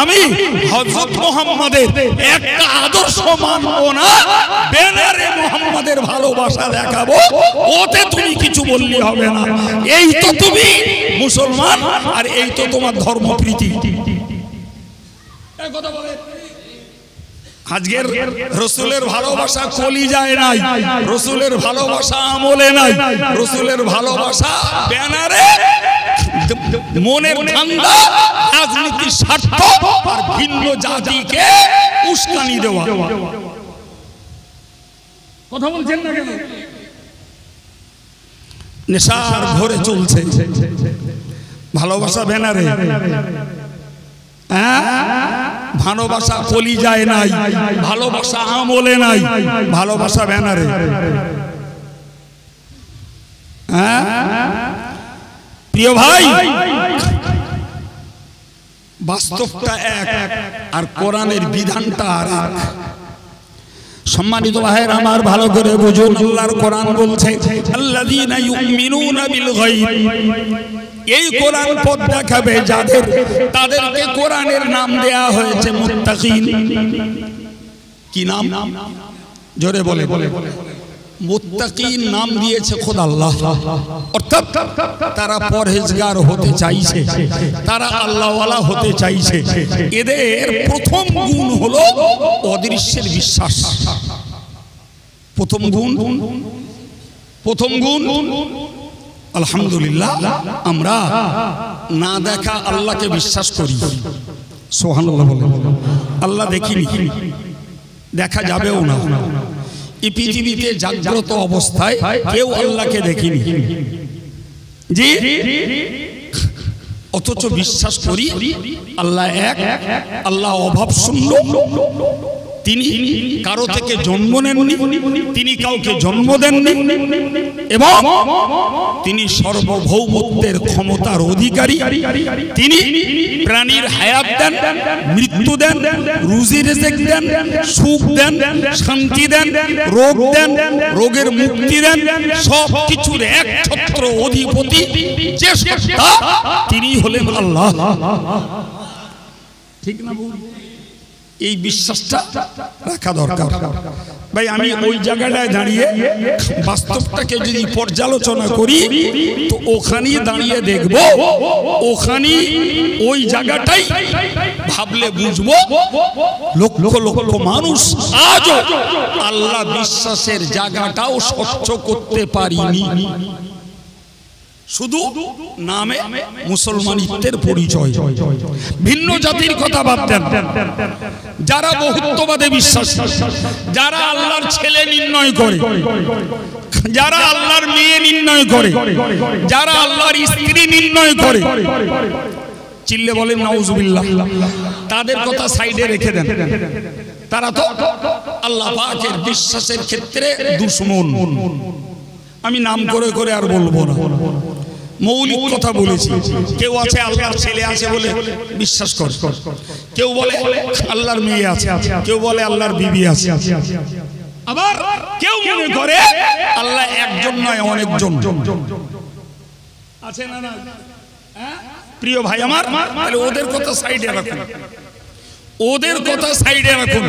আমি হযরত মুহাম্মাদের একটা আদর্শ মানবো না, ব্যানারে মুহাম্মাদের ভালোবাসা দেখাবো, ওতে তুমি কিছু বললি হবে না। এই তো তুমি মুসলমান, আর এই তো তোমার ধর্মপ্রীতি। কথা বলে আজকের রসুলের ভালোবাসা কলিজায় নাই, রসুলের ভালোবাসা আমলে নাই, রসুলের ভালোবাসা ব্যানারে, মনের ঠান্ডা, রাজনীতির স্বার্থ আর ভিন্ন জাতিকে উস্কানি দেওয়া। কথা বলছেন না কেন? নেশার ঘরে চলছে ভালোবাসা ব্যানারে, ভালোবাসা কলিজায় নাই, ভালোবাসা আমলে নাই, ভালোবাসা ব্যানারে। প্রিয় ভাই, বাস্তবটা এক আর কোরআনের বিধানটা আর এক। সম্মানিত ভাইয়ের আমার, ভালো করে বুঝুন, আল্লাহর কোরআন বলছে আল্লাযীনা ইউমিনুনা বিল গায়ব। এই কোরআন পথ দেখাবে যাদের, তাদেরকে কোরআনের নাম দেয়া হয়েছে মুত্তাকিন। কি নাম? জোরে বলে। মুত্তাকিন নাম দিয়েছে খোদা আল্লাহ, অর্থাৎ তারা পরহেজগার হতে চাইছে, তারা আল্লাহওয়ালা হতে চাইছে। এদের প্রথম গুণ হলো অদৃশ্যের বিশ্বাস। প্রথম গুণ আলহামদুলিল্লাহ, আমরা না দেখা আল্লাহকে বিশ্বাস করি। সুবহানাল্লাহ বলে। আল্লাহ দেখিনি, দেখা যাবেও না। এই পৃথিবীতে জাগ্রত অবস্থায় কেউ আল্লাহকে দেখিনি, জি, অথচ বিশ্বাস করি আল্লাহ এক, আল্লাহ অভাব শূন্য, তিনি কারো থেকে জন্ম নেননি, তিনি কাউকে জন্ম দেননি, এবং তিনি সর্বভৌমত্বের ক্ষমতার অধিকারী। তিনি প্রাণীর হায়াত দেন, মৃত্যু দেন, রুজি রিজিক দেন, সুখ দেন, শান্তি দেন, রোগ দেন, রোগের মুক্তি দেন, সব কিছুর একছত্র অধিপতি যে সত্তা, তিনি হলেন আল্লাহ। ঠিক না? এই বিশ্বাসটা রাখা দরকার। ভাই, আমি ওই জায়গাটায় দাঁড়িয়ে বাস্তবটাকে যদি পর্যালোচনা করি, তো ওখানেই দাঁড়িয়ে দেখব, ওখানে ওই জায়গাটাই ভাবলে বুঝবো, লক্ষ লক্ষ মানুষ আজও আল্লাহ বিশ্বাসের জায়গাটাও স্বচ্ছ করতে পারিনি। শুধু নামে মুসলমানিত্বের পরিচয়। ভিন্ন জাতির কথা বাদ দেন, যারা বহুত্ববাদে বিশ্বাস, যারা আল্লাহর ছেলে নির্ণয় করে, যারা আল্লাহর মেয়ে নির্ণয় করে, যারা আল্লাহর স্ত্রী নির্ণয় করে, চিল্লে বলেন নাউজুবিল্লাহ, তাদের কথা সাইডে রেখে দেন। তারা তো আল্লাহ পাকের বিশ্বাসের ক্ষেত্রে দুশমন। আমি নাম করে করে আর বলবো না, মৌলিক কথা বলেছি। কেউ আছে আল্লাহর ছেলে আছে বলে বিশ্বাস করে, কেউ বলে আল্লাহর মেয়ে আছে, কেউ বলে আল্লাহর বিবি আছে, আবার কেউ মনে করে আল্লাহ একজন নয় অনেকজন আছে। না না, প্রিয় ভাই আমার, তাহলে ওদের কথা সাইডে রাখুন, ওদের কথা সাইডে রাখুন।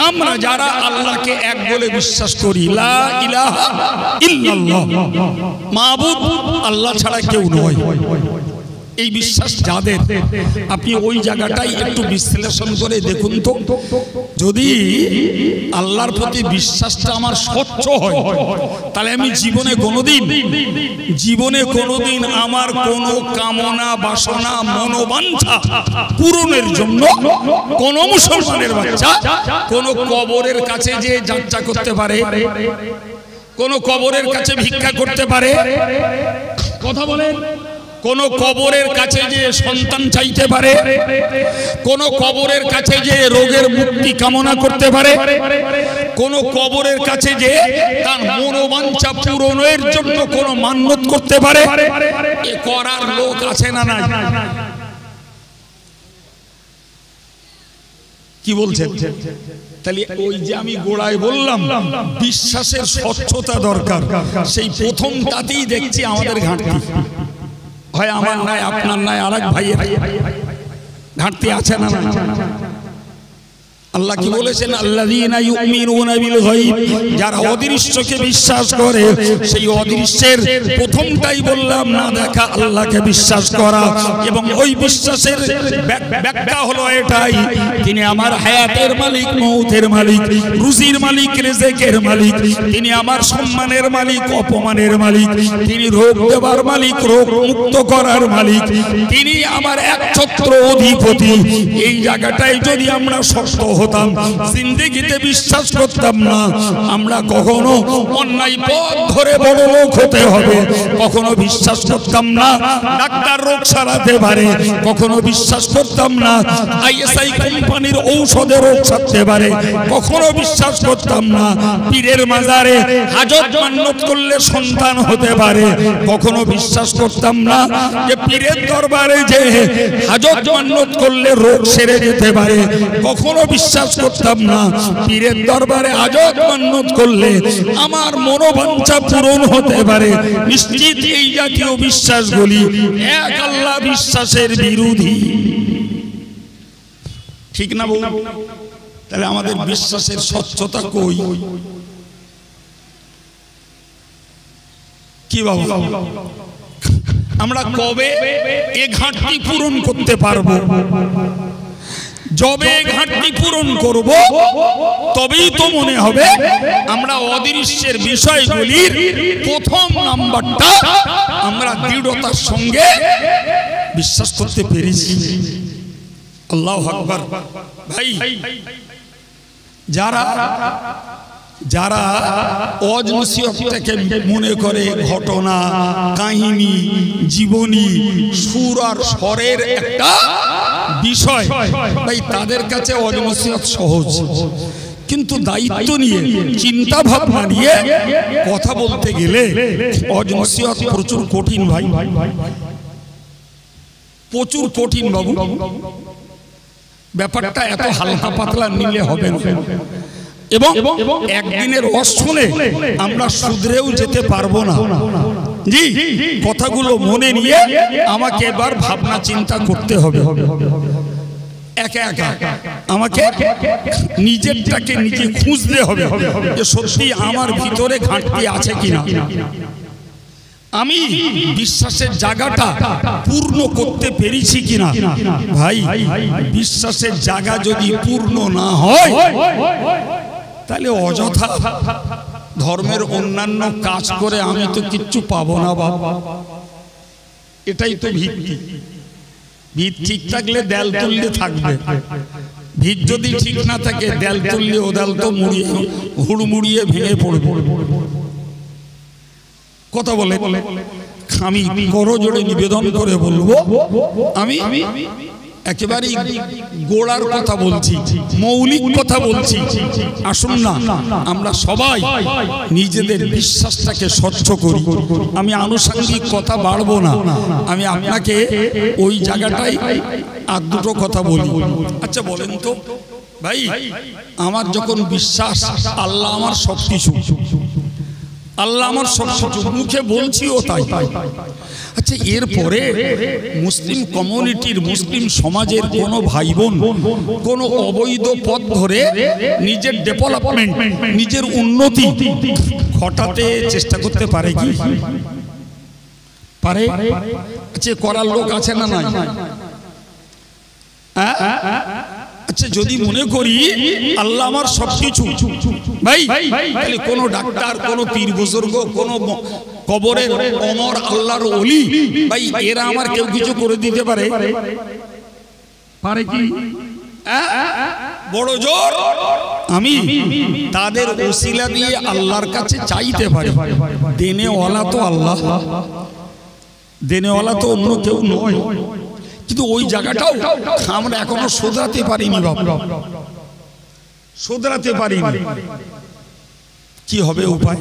আমরা যারা আল্লাহকে এক বলে বিশ্বাস করি, লা ইলাহা ইল্লাল্লাহ, মাবুদ আল্লাহ ছাড়া কেউ নয়, এই বিশ্বাস যাদের, আপনি ওই জায়গাটাই একটু বিশ্লেষণ করে দেখুন তো। যদি আল্লাহর প্রতি বিশ্বাসটা আমার স্বচ্ছ হয়, তাহলে আমি জীবনে কোনোদিন আমার কোনো কামনা বাসনা মনোবাঞ্ছা পূরণের জন্য কোন মুসলমানের বাচ্চা কোন কবরের কাছে যে যাত্রা করতে পারে, কোন কবরের কাছে ভিক্ষা করতে পারে, কথা বলেন, কোন কবরের কাছে যে সন্তান চাইতে পারে, কোন কবরের কাছে যে রোগের মুক্তি কামনা করতে পারে, কোন কবরের কাছে যে তার মনোবাঞ্ছা পূরণের জন্য কোন মান্যত করতে পারে, এ করার লোক আছে না নাই? কি বলছেন? তাহলে ওই যে আমি গোড়ায় বললাম বিশ্বাসের স্বচ্ছতা দরকার, সেই প্রথমটাতেই দেখছি আমাদের ঘাটতি। হয় আমার নাই, আপনার নাই, আরেক ভাইয়ের ঘাটতি আছে না? আল্লাহ কি বলেছেন? আল্লাযীনা ইউমিনুনা বিল গায়ব, যারা অদৃশ্যকে বিশ্বাস করে। সেই অদৃশ্যের প্রথমটাই বললাম, না দেখা আল্লাহকে বিশ্বাস করা। এবং ওই বিশ্বাসের ব্যাখ্যা হলো এটাই, তিনি আমার হায়াতের মালিক, মৌতের মালিক, রুজির মালিক, রিজেকের মালিক। তিনি আমার সম্মানের মালিক, অপমানের মালিক। তিনি রোগ দেবার মালিক, রোগ মুক্ত করার মালিক। তিনি আমার একছত্র অধিপতি। এই জায়গাটাই যদি আমরা শক্ত হতাম, জিন্দেগিতে বিশ্বাস করতাম না আমরা কখনো অন্যায় পথ ধরে বড় লোক হতে হবে, কখনো বিশ্বাস করতাম না ডাক্তার রোগ সারাতে পারে, কখনো বিশ্বাস করতাম না আইএসআই কোম্পানির ঔষধে রোগ সারতে পারে, কখনো বিশ্বাস করতাম না পীরের মাজারে হাজত মান্নত করলে সন্তান হতে পারে, কখনো বিশ্বাস করতাম না যে পীরের দরবারে যে হাজত মান্নত করলে রোগ সেরে যেতে পারে, কখনো বিশ্বাস করতাম না পীরের দরবারে হাজত মান্নত করলে আমার মনোবাঞ্ছা পূরণ হতে পারে। নিশ্চিত এই জাতীয় বিশ্বাসগুলি এক আল্লাহ বিশ্বাসের বিরোধী, ঠিক না বউ? তাহলে আমাদের বিশ্বাসের স্বচ্ছতা কই? কি বাবু, আমরা কবে এ ঘাটতি পূরণ করতে পারবো? যবে ঘাটতি পূরণ করব তবেই তো মনে হবে আমরা অদৃশ্যের বিষয়গুলির প্রথম নাম্বারটা আমরা দৃঢ়তার সঙ্গে বিশ্বাস করতে পেরেছি। আল্লাহু আকবার। ভাই, যারা যারা অজনসিয়তটাকে মনে করে ঘটনা, কাহিনী, জীবনী, সুর আর স্বরের একটা বিষয়, ভাই তাদের কাছে অজনসিয়ত সহজ। কিন্তু দায়িত্ব নিয়ে, চিন্তা ভাবনা নিয়ে কথা বলতে গেলে অজনসিয়ত প্রচুর কঠিন ভাই, প্রচুর কঠিন বাবু। ব্যাপারটা এত হালকা পাতলা নিলে হবে না। এবং একদিনের রস শুনে আমরা শুধরেও যেতে পারবো না। জি, কথাগুলো মনে নিয়ে আমাকে এবার ভাবনা চিন্তা করতে হবে। একা একা আমাকে নিজেরটাকে নিজে খুঁজতে হবে যে সত্যি আমার ভিতরে ঘাটতি আছে কিনা, আমি বিশ্বাসের জায়গাটা পূর্ণ করতে পেরেছি কিনা। ভাই, বিশ্বাসের জায়গা যদি পূর্ণ না হয় তাহলে অযথা ধর্মের অন্যান্য কাজ করে আমি তো কিচ্ছু পাবো না বাবা। এটাই তো ভিত্তি। ভিত ঠিক থাকলে দেয়াল তুললে থাকবে, ভিত যদি ঠিক না থাকে দেয়াল তুললে ও দেয়াল তো হুড়মুড়িয়ে ভেঙে পড়বে। কথা বলে আমি করজোড়ে নিবেদন করে বলবো, আমি একেবারেই গোড়ার কথা বলছি, মৌলিক কথা বলছি। আসুন না আমরা সবাই নিজেদের বিশ্বাসটাকে স্বচ্ছ করি। আমি আনুষঙ্গিক কথা বাড়বো না, আমি আপনাকে ওই জায়গাটাই আর দুটো কথা বলি। আচ্ছা বলেন তো ভাই, আমার যখন বিশ্বাস আল্লাহ আমার সবকিছু, আল্লাহ আমার সবকিছু, মুখে বলছিও তাই। আচ্ছা, এরপরে মুসলিম কমিউনিটির, মুসলিম সমাজের কোনো ভাই বোন কোনো অবৈধ পথ ধরে নিজের ডেভেলপমেন্ট, নিজের উন্নতি ঘটাতে চেষ্টা করতে পারে কি? পারে? আচ্ছা, করার লোক আছে না নাই? আচ্ছা, যদি মনে করি আল্লাহ আমার সবকিছু, ভাই তাহলে কোন ডাক্তার, কোন পীর বুজুর্গ, কোন কবরের অমর আল্লাহর ওলি, ভাই এরা আমার কেউ কিছু করে দিতে পারে? পারে কি? বড় জোর আমি তাদের ওসিলা দিয়ে আল্লাহর কাছে চাইতে পারি। দেনেওয়ালা তো আল্লাহ, দেনেওয়ালা তো অন্য কেউ নয়। কিন্তু ওই জায়গাটাও আমরা এখনো শোধরাতে পারিনি বাবা, শোধরাতে পারিনি। কি হবে উপায়?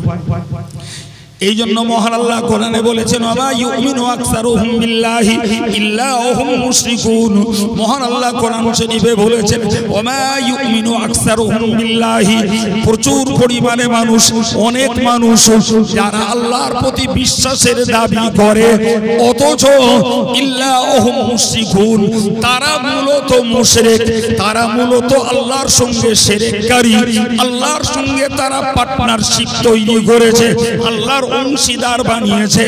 এই জন্য মহান আল্লাহ কোরআনে বলেছেন ওয়া মা ইউমিনু আকসারুহুম বিল্লাহি ইল্লা হুম মুশরিকুন। মহান আল্লাহ কোরআন শরীফে বলেছেন ওয়া মা ইউমিনু আকসারুহুম বিল্লাহি, প্রচুর পরিমাণে মানুষ, অনেক মানুষ যারা আল্লাহর প্রতি বিশ্বাসের দাবি করে অথচ ইল্লা হুম মুশরিকুন, তারা মূলত মুশরিক, তারা মূলত আল্লাহর সঙ্গে শিরককারী, আল্লাহর সঙ্গে তারা পার্টনারশিপ তৈরি করেছে, আল্লাহর অংশীদার বানিয়েছে,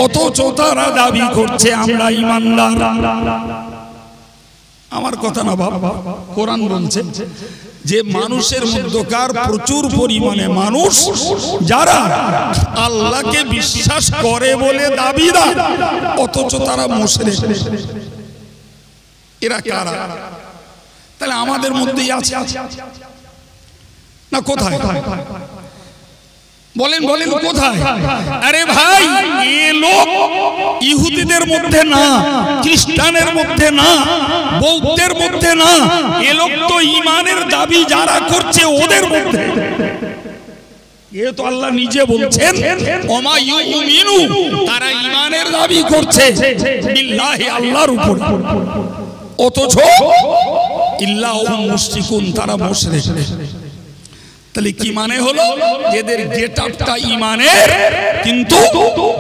অথচ তারা দাবি করছে আমরা ঈমানদার। আমার কথা না বাবা, কোরআন বলছে যে মানুষের মধ্যকার প্রচুর পরিমাণে মানুষ যারা আল্লাহকে বিশ্বাস করে বলে দাবিদার অথচ তারা মুশরিক। এরা কারা? তাহলে আমাদের মধ্যেই আছে না? কোথায় বলেন বলেন কোথায়? আরে ভাই, এ লোক ইহুদিদের মধ্যে না, খ্রিস্টানের মধ্যে না, বৌদ্ধের মধ্যে না, এ লোক তো ঈমানের দাবি যারা করছে ওদের মধ্যে। এ তো আল্লাহ নিজে বলছেন ওমা ইউমিনু, তারা ঈমানের দাবি করছে বিল্লাহি, আল্লাহর উপর, অথচ ইল্লাহু মুশরিকুন, তারা মুশরিক। তাহলে কি মানে হলো? এদের গেটআপটা ঈমানের, কিন্তু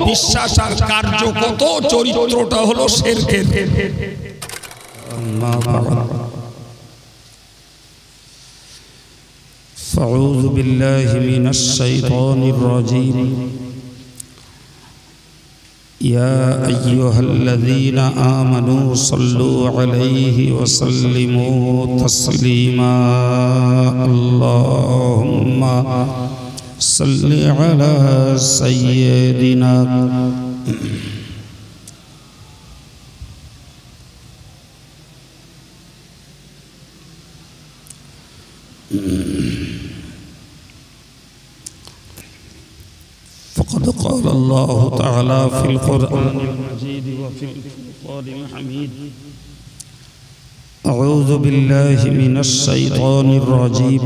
বিশ্বাস আর কার্যগত চরিত্রটা হলো শিরকের। أعوذ بالله من الشيطان الرجيم يا أيها الذين آمنوا صلوا عليه وسلموا تسليما اللهم صل على سيدنا فقد قال الله تعالى في القرآن المجيد وفي الفرقان الحميد أعوذ بالله من الشيطان الرجيم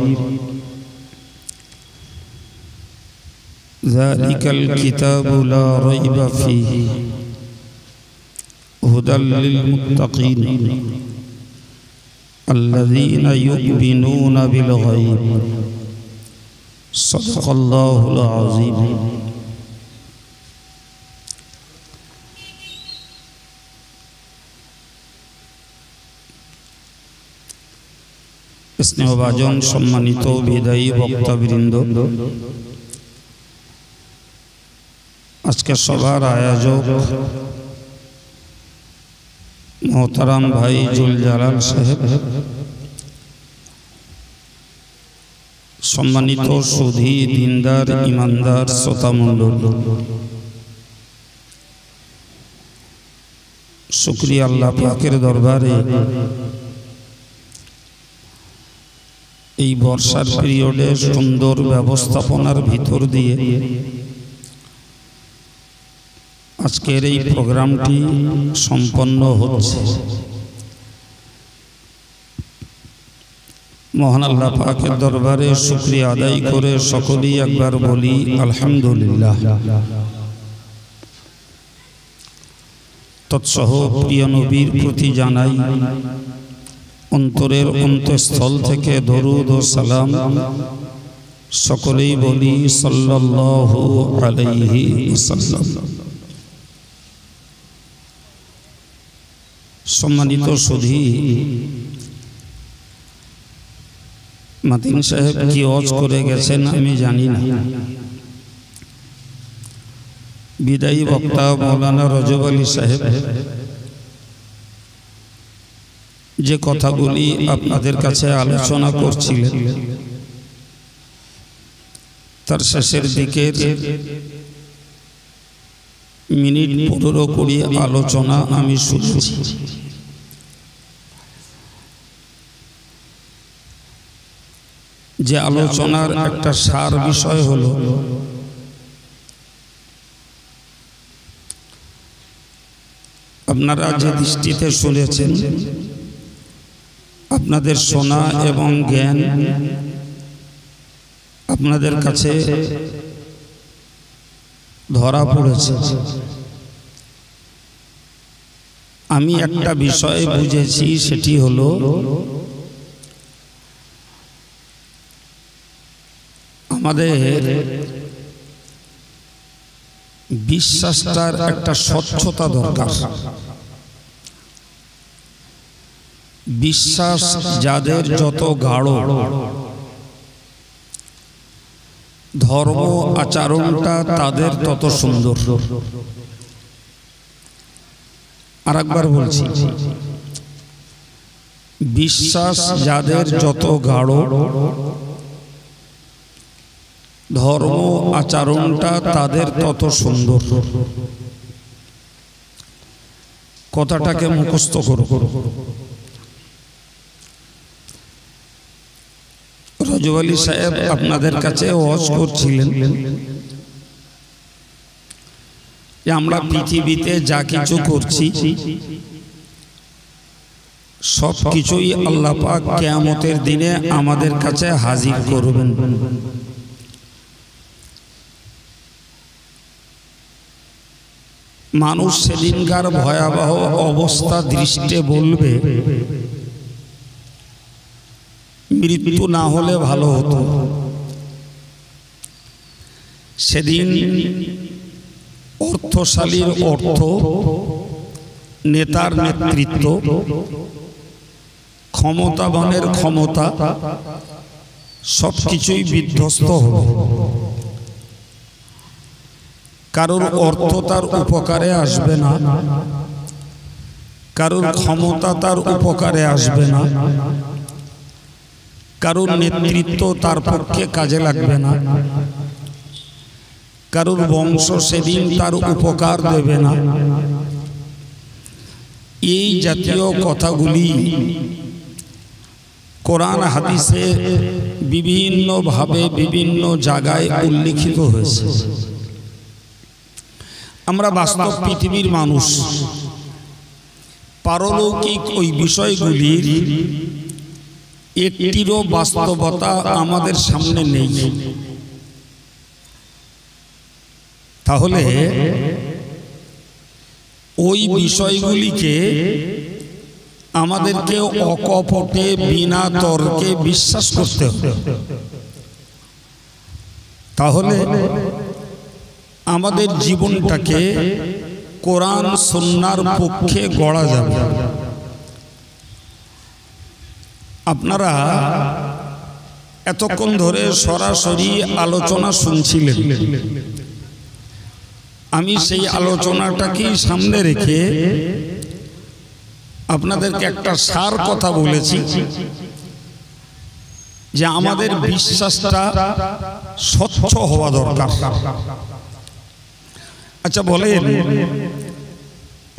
ذلك الكتاب لا ريب فيه هدى للمتقين الذين يؤمنون بالغيب صدق الله العظيم স্নেহভাজন সম্মানিত বিদায়ী বক্তাবৃন্দ, আজকে সবার আয়োজক মোহতারাম ভাই জুল জালাল সাহেব, সম্মানিত সুধী দিনদার ইমানদার শ্রোতামণ্ডল, শুকরিয়া আল্লাহ পাকের দরবারে এই বর্ষার পিরিয়ডে সুন্দর ব্যবস্থাপনার ভিতর দিয়ে আজকের এই প্রোগ্রামটি সম্পন্ন হচ্ছে। মহান আল্লাহ পাকের দরবারে শুকরিয়া আদায় করে সকলেই একবার বলি আলহামদুলিল্লাহ। তৎসহ প্রিয় নবীর প্রতি জানাই অন্তরের অন্তঃস্থল থেকে দরুদ ও সালাম। সকলেই বলি সাল্লাল্লাহু আলাইহি ওয়াসাল্লাম। সম্মানিত সুধী, মাতিন সাহেব কি ওয়াজ করে গেছেন আমি জানি না। বিদায়ী বক্তা মৌলানা রজব আলী সাহেব যে কথাগুলি আপনাদের কাছে আলোচনা করছিলেন, তার শেষের দিকের মিনিট 15-20 আলোচনা আমি শুনেছি। যে আলোচনার একটা সার বিষয় হলো আপনারা যে দৃষ্টিতে শুনেছেন, আপনাদের শোনা এবং জ্ঞান আপনাদের কাছে ধরা পড়েছে। আমি একটা বিষয় বুঝেছি, সেটি হলো আমাদের বিশ্বাসটার একটা স্বচ্ছতা দরকার। বিশ্বাস যাদের যত গাঢ়, ধর্ম আচরণটা তাদের তত সুন্দর। আরেকবার বলছি, বিশ্বাস যাদের যত গাঢ়, ধর্ম আচরণটা তাদের তত সুন্দর। কথাটাকে মুখস্থ করো। রজব আলী সাহেব আপনাদের কাছে ওয়াজ করছিলেন যে আমরা পৃথিবীতে যা কিছু করছি সব কিছুই আল্লাহ পাক কিয়ামতের দিনে আমাদের কাছে হাজির করবেন। মানুষ সেদিনকার ভয়াবহ অবস্থা দৃষ্টে বলবে, মৃত্যু না হলে ভালো হতো। সেদিন অর্থশালীর অর্থ, নেতার নেতৃত্ব, ক্ষমতাবানের ক্ষমতা সবকিছুই বিধ্বস্ত হবে। কারোর অর্থ তার উপকারে আসবে না, কারোর ক্ষমতা তার উপকারে আসবে না, কারোর নেতৃত্ব তার পক্ষে কাজে লাগবে না, কারোর বংশ সেদিন তার উপকার দেবে না। এই জাতীয় কথাগুলি কোরআন হাদিসে বিভিন্নভাবে বিভিন্ন জায়গায় উল্লেখিত হয়েছে। আমরা বাস্তব পৃথিবীর মানুষ, পারলৌকিক ওই বিষয়গুলির একটিরও বাস্তবতা আমাদের সামনে নেই। তাহলে ওই বিষয়গুলিকে আমাদেরকে অকপটে বিনা তর্কে বিশ্বাস করতে হবে। তাহলে আমাদের জীবনটাকে কোরআন সুন্নাহর পক্ষে গড়া যাবে। আপনারা এতক্ষণ ধরে সরাসরি আলোচনা শুনছিলেন। আমি সেই আলোচনাটাকেই সামনে রেখে আপনাদেরকে একটা সার কথা বলেছি যে আমাদের বিশ্বাসটা স্বচ্ছ হওয়া দরকার। আচ্ছা বলেন,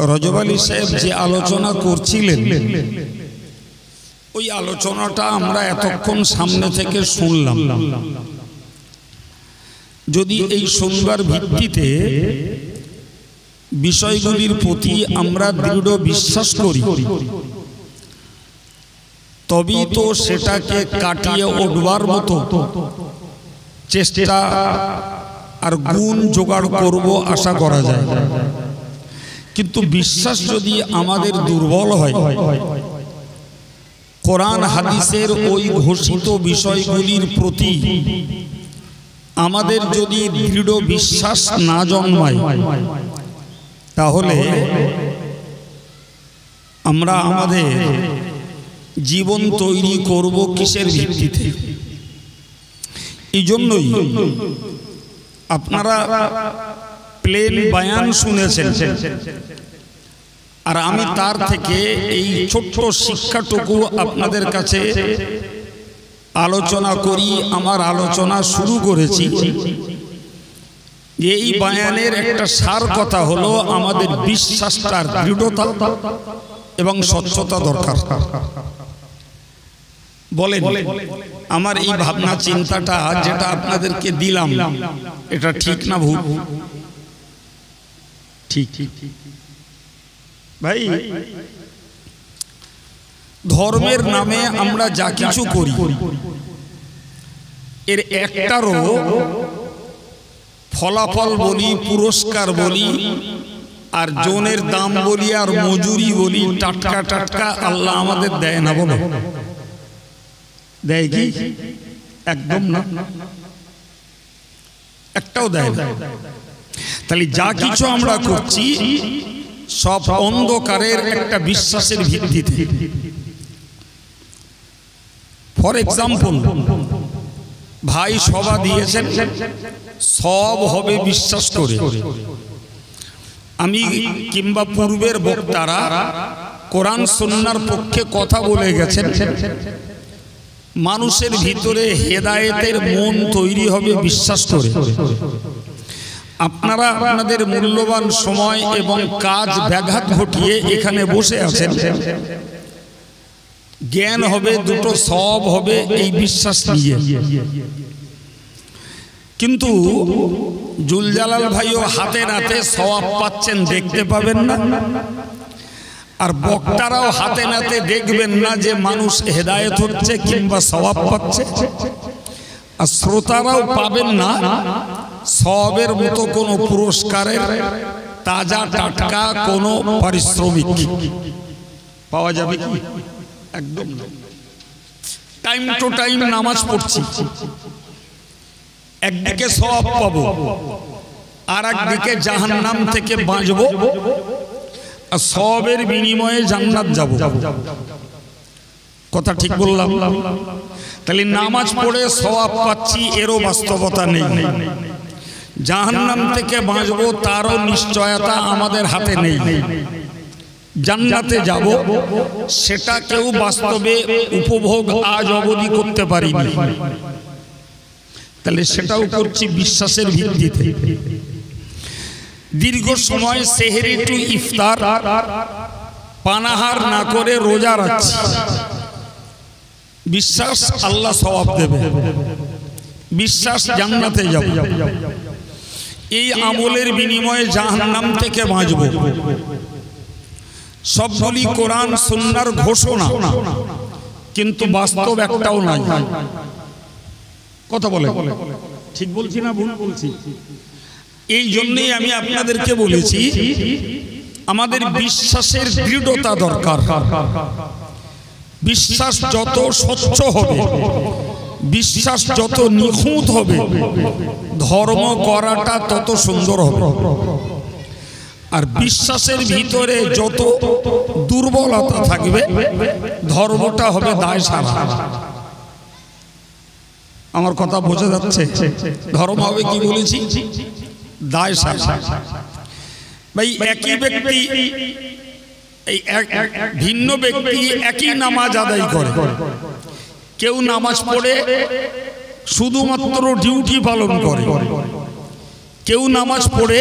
রজব আলী সাহেব যে আলোচনা করছিলেন ওই আলোচনাটা আমরা এতক্ষণ সামনে থেকে শুনলাম। যদি এই শুনবার ভিত্তিতে বিষয়গুলির প্রতি আমরা দৃঢ় বিশ্বাস করি, তবেই তো সেটাকে কাটিয়ে উঠবার মতো চেষ্টা আর গুণ জোগাড় করব আশা করা যায়। কিন্তু বিশ্বাস যদি আমাদের দুর্বল হয়, কোরআন হাদিসের ওই ঘোষিত বিষয়গুলির প্রতি আমাদের যদি দৃঢ় বিশ্বাস না জন্মায়, তাহলে আমরা আমাদের জীবন তৈরি করব কিসের ভিত্তিতে? এই জন্যই আপনারা প্লেন বায়ান শুনেছেন, আর আমি তার থেকে এই ছোট্ট শিক্ষাটুকু আপনাদের কাছে আলোচনা করি। আমার আলোচনা শুরু করেছি যে এই বায়ানের একটা সার কথা হলো আমাদের বিশ্বাসটার দৃঢ়তা এবং স্বচ্ছতা দরকার। বলেন, আমার এই ভাবনা চিন্তাটা যেটা আপনাদেরকে দিলাম, এটা ঠিক না ভুল? ঠিক ভাই। ধর্মের নামে আমরা যা কিছু করি এর একটারও ফলাফল বলি, পুরস্কার বলি, আর জনের দাম বলি, আর মজুরি বলি, টাটকা টাটকা আল্লাহ আমাদের দেয় না? বলো, দেয় কি? একদম না, একটাও দেয় না। তাহলে যা কিছু আমরা করছি সব অন্ধকারের একটা বিশ্বাসের ভিত্তিতে। ফর এক্সাম্পল, ভাই সভা দিয়েছেন, সব হবে বিশ্বাস করে। আমি কিংবা পূর্বের বক্তারা কোরআন সুন্নাহর পক্ষে কথা বলে গেছেন, মানুষের ভিতরে হেদায়েতের মন তৈরি হবে বিশ্বাস করে। আপনারা আপনাদের মূল্যবান সময় এবং কাজ ব্যাঘাত ঘটিয়ে এখানে বসে আছেন, জ্ঞান হবে, দুটো সব হবে এই বিশ্বাস নিয়ে। কিন্তু জুলজালাল ভাইও হাতে নাতে সওয়াব পাচ্ছেন, দেখতে পাবেন না। আর বক্তারাও হাতে নাতে দেখবেন না যে মানুষ হেদায়েত হচ্ছে কিংবা সওয়াব পাচ্ছে। আর শ্রোতারাও পাবেন না সওয়াবের মতো কোনো পুরস্কারের তাজা টাটকা কোনো পারিশ্রমিক। পাওয়া যাবে কি? একদম না। টাইম টু টাইম নামাজ পড়ছি, একদিকে সওয়াব পাবো, আর একদিকে জাহান্নাম থেকে বাঁচবো, আর সওয়াবের বিনিময়ে জান্নাত যাব। কথা ঠিক বললাম? তাহলে নামাজ পড়ে সওয়াব পাচ্ছি এরও বাস্তবতা নেই, জাহান্নাম থেকে বাঁচবো তারও নিশ্চয়তা আমাদের হাতে নেই। জান্নাতে যাব সেটা কেউ বাস্তবে উপভোগ আজ অবধি করতে পারিনি, তাহলে সেটাও করছি বিশ্বাসের ভিত্তিতে। দীর্ঘ সময় সেহরি টু ইফতার পানাহার না করে রোজা রাখছি, বিশ্বাস আল্লাহ সওয়াব দেবে, বিশ্বাস জান্নাতে যাব। এই আমলের বিনিময়ে জাহান্নাম থেকে বাঁচব। সবগুলি কোরআন সুন্নাহর ঘোষণা, কিন্তু বাস্তব একটাও নাই। কথা বলে ঠিক বলছি না ভুল বলছি? এই জন্যই আমি আপনাদেরকে বলেছি আমাদের বিশ্বাসের দৃঢ়তা দরকার। বিশ্বাস যত স্বচ্ছ হবে, বিশ্বাস যত নিখুঁত হবে, ধর্ম করাটা তত সুন্দর হবে। আর বিশ্বাসের ভিতরে যত দুর্বলতা থাকবে, ধর্মটা হবে দায় সারা। আমার কথা বোঝা যাচ্ছে? ধর্ম হবে কি বলেছি? দায় সারা। ভাই একই ব্যক্তি, এই ভিন্ন ব্যক্তি একই নামাজ আদায় করে। কেউ নামাজ পড়ে শুধুমাত্র ডিউটি পালন করে, কেউ নামাজ পড়ে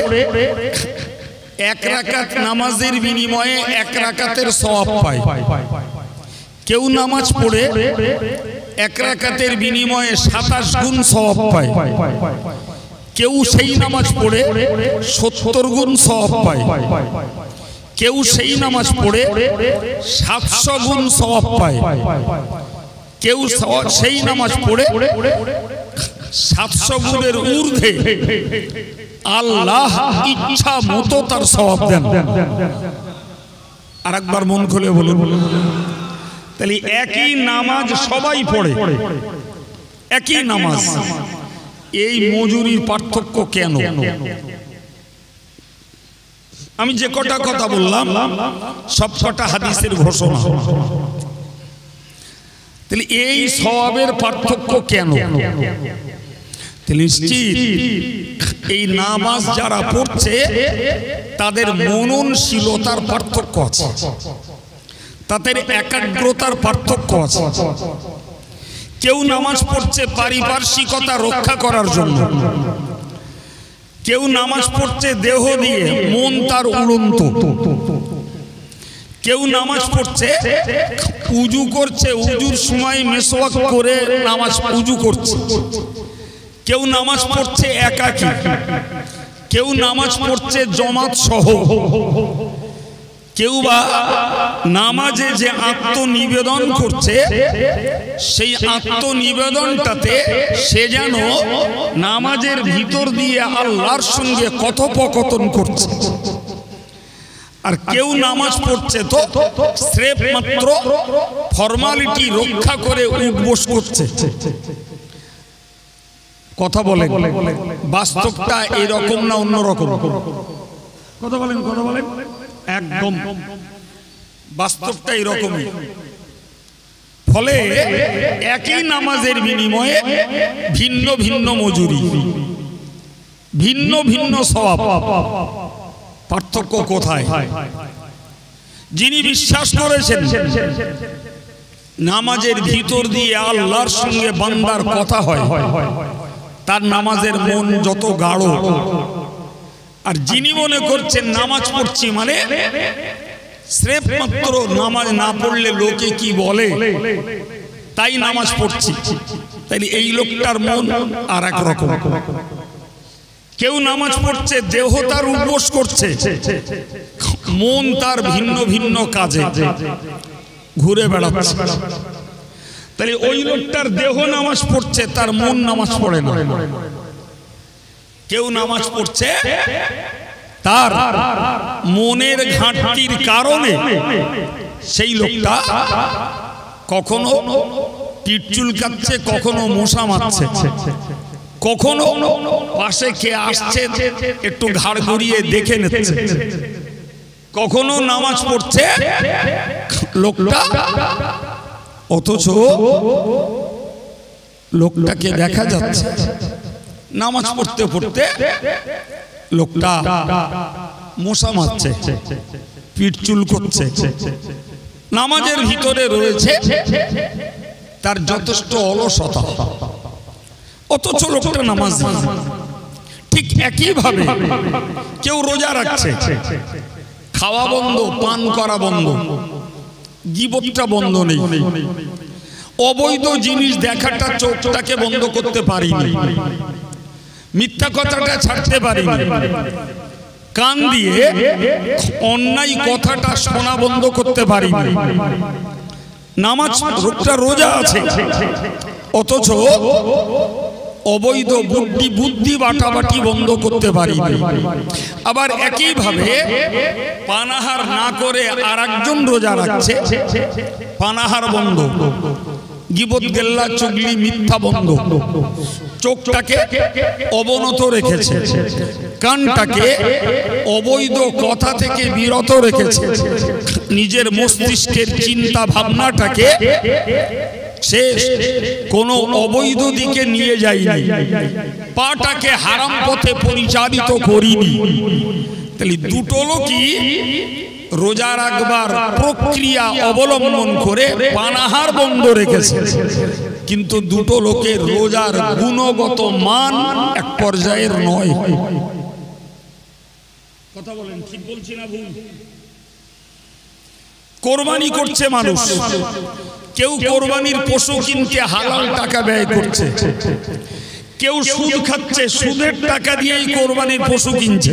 এক রাকাত নামাজের বিনিময়ে এক রাকাতের সওয়াব পায়, কেউ নামাজ পড়ে এক রাকাতের বিনিময়ে 27 গুণ সওয়াব পায়, কেউ সেই নামাজ পড়ে 70 গুণ সওয়াব পায়, কেউ সেই নামাজ পড়ে 700 গুণ সওয়াব পায়, কেউ সেই নামাজ পড়ে 700 গুণের ঊর্ধ্বে আল্লাহ ইচ্ছা মতো তার সওয়াব দেন। আর একবার মন খুলে বলুন, তাহলে একই নামাজ সবাই পড়ে, একই নামাজ, এই মজুরির পার্থক্য কেন? আমি যে কটা কথা বললাম সব কটা হাদিসের ঘোষণা। তাহলে এই সওয়াবের পার্থক্য কেন? নিশ্চিত এই নামাজ যারা পড়ছে তাদের মননশীলতার পার্থক্য আছে, তাদের একাগ্রতার পার্থক্য আছে। কেউ নামাজ পড়ছে পারিপার্শ্বিকতা রক্ষা করার জন্য, কেউ নামাজ পড়ছে দেহ দিয়ে, মন তার উড়ন্ত, কেউ নামাজ পড়ছে উজু করছে, উজুর সময় মেসওয়াক করে নামাজ উজু করছে, কেউ নামাজ পড়ছে একাকী, কেউ নামাজ পড়ছে জমাত সহ, কেউ বা নামাজে যে আত্মনিবেদন করছে সেই আত্মনিবেদনটাতে সে যেন নামাজের ভিতর দিয়ে আল্লাহর সঙ্গে কথোপকথন করছে। আর কেউ নামাজ পড়ছে তো স্রেফ মাত্র ফর্মালিটি রক্ষা করে উঠবোস করছে। কথা বলেন, বাস্তবটা এরকম না অন্যরকম? কথা বলেন, কথা বলেন। একদম বাস্তবটা এরকমই। ফলে একই নামাজের বিনিময়ে ভিন্ন ভিন্ন মজুরি, ভিন্ন ভিন্ন সওয়াব। পার্থক্য কোথায়? যিনি বিশ্বাস করেছেন নামাজের ভিতর দিয়ে আল্লাহর সঙ্গে বান্দার কথা হয়, তার নামাজের মন যত গাঢ়। আর যিনি মনে করছেন নামাজ পড়ছি মানে স্রেফ মাত্র নামাজ না পড়লে লোকে কি বলে তাই নামাজ পড়ছি, তাইলে এই লোকটার মন আর এক রকম। কেউ নামাজ পড়ছে, দেহ তার উপোস করছে, মন তার ভিন্ন ভিন্ন কাজে ঘুরে বেড়াচ্ছে। তাহলে ওই লোকটার দেহ নামাজ পড়ছে, তার মন নামাজ পড়ে না। কেউ নামাজ পড়ছে, তার মনের ঘাটতির কারণে সেই লোকটা কখনো পিঠ চুলকাচ্ছে, কখনো মশা মারছে, কখনো পাশে কে আসছে একটু ঘাড় ঘুরিয়ে দেখে নিচ্ছে, কখনো নামাজ পড়ছে লোকটা, অথচ লোকটাকে দেখা যাচ্ছে নামাজ পড়তে পড়তে লোকটা মশা মারছে, পিঠ চুল করছে, নামাজের ভিতরে রয়েছে তার যথেষ্ট অলসতা, অথচ লোকটা নামাজ। ঠিক একইভাবে কেউ রোজা রাখছে, খাওয়া বন্ধ, পান করা বন্ধ, গীবতটা বন্ধ নেই, অবৈধ জিনিস দেখাটা চোখটাকে বন্ধ করতে পারিনি, মিথ্যা কথাটা ছাড়তে পারিনি, কান দিয়ে অন্যায় কথাটা শোনা বন্ধ করতে পারিনি। নামাজ রোজা আছে, অথচ অবৈধ বুদ্ধি বাটাবাটি বন্ধ করতে পারিনি। আবার একইভাবে পানাহার না করে আর একজন রোজা রাখছে, পানাহার বন্ধ, গীবত গেল্লা চুগলি মিথ্যা বন্ধ, চোখটাকে অবনত রেখেছে, কানটাকে অবৈধ কথা থেকে বিরত রেখেছে, নিজের মস্তিষ্কের চিন্তা ভাবনাটাকে সে কোনো অবৈধ দিকে নিয়ে যায়নি, পাটাকে হারাম পথে পরিচালিত করিনি। তাহলে দুটো লোকই রোজা রাখবার প্রক্রিয়া অবলম্বন করে পানাহার বন্ধ রেখেছে, কিন্তু দুটো লোকের রোজার গুণগত মান এক পর্যায়ের নয়। কথা বলেন, ঠিক বলছি না ভুল? কোরবানি করছে মানুষ, কেউ কোরবানির পশু কিনতে হালাল টাকা ব্যয় করছে, কেউ সুদ খাচ্ছে, সুদের টাকা দিয়েই কোরবানির পশু কিনছে,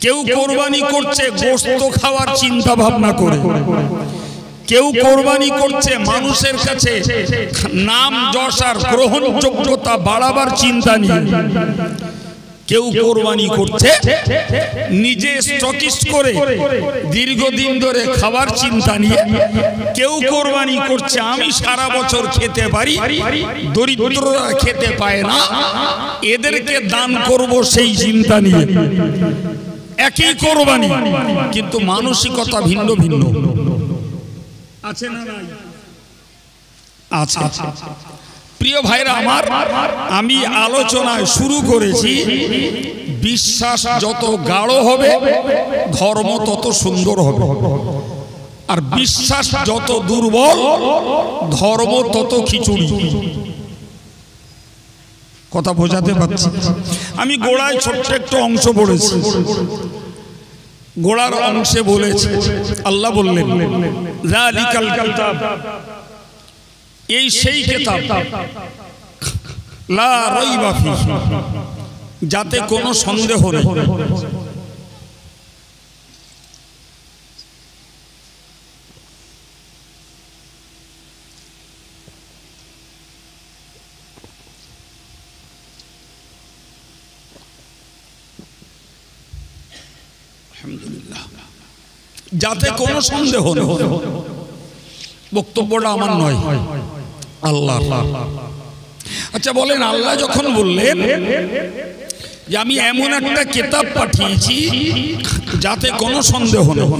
কেউ কোরবানি করছে গোশত খাওয়ার চিন্তা ভাবনা করে, কেউ কোরবানি করছে মানুষের কাছে নাম যশ আর গ্রহণযোগ্যতা বাড়াবার চিন্তা নিয়ে, কেউ কোরবানি করছে নিজে স্টকিস্ট করে দীর্ঘদিন ধরে খাবার চিন্তা নিয়ে, কেউ কোরবানি করছে আমি সারা বছর খেতে পারি, দরিদ্ররা খেতে পায় না, এদেরকে দান করব সেই চিন্তা নিয়ে। একই কোরবানি, কিন্তু মানসিকতা ভিন্ন ভিন্ন। আছে না নাই? আছে। প্রিয় ভাইরা আমার, আমি আলোচনায় শুরু করেছি বিশ্বাস যত গাঢ় হবে ধর্ম তত সুন্দর হবে, আর বিশ্বাস যত দুর্বল ধর্ম তত খিচুড়ি। কথা বোঝাতে পারছি? আমি গোড়ায় ছোট্ট একটু অংশ পড়েছি, গোড়ার অংশে বলেছি আল্লাহ বললেন যালিকাল কিতাব, এই সেই কিতাব লা রাইবা ফীহি, যাতে কোনো সন্দেহ নেই। আলহামদুলিল্লাহ, যাতে কোনো সন্দেহ নেই। বক্তব্যটা আমার নয়, আল্লাহ। আচ্ছা বলেন, আল্লাহ যখন বললেন যে আমি এমন একটা কিতাব পাঠিয়েছি যাতে কোনো সন্দেহ নেই,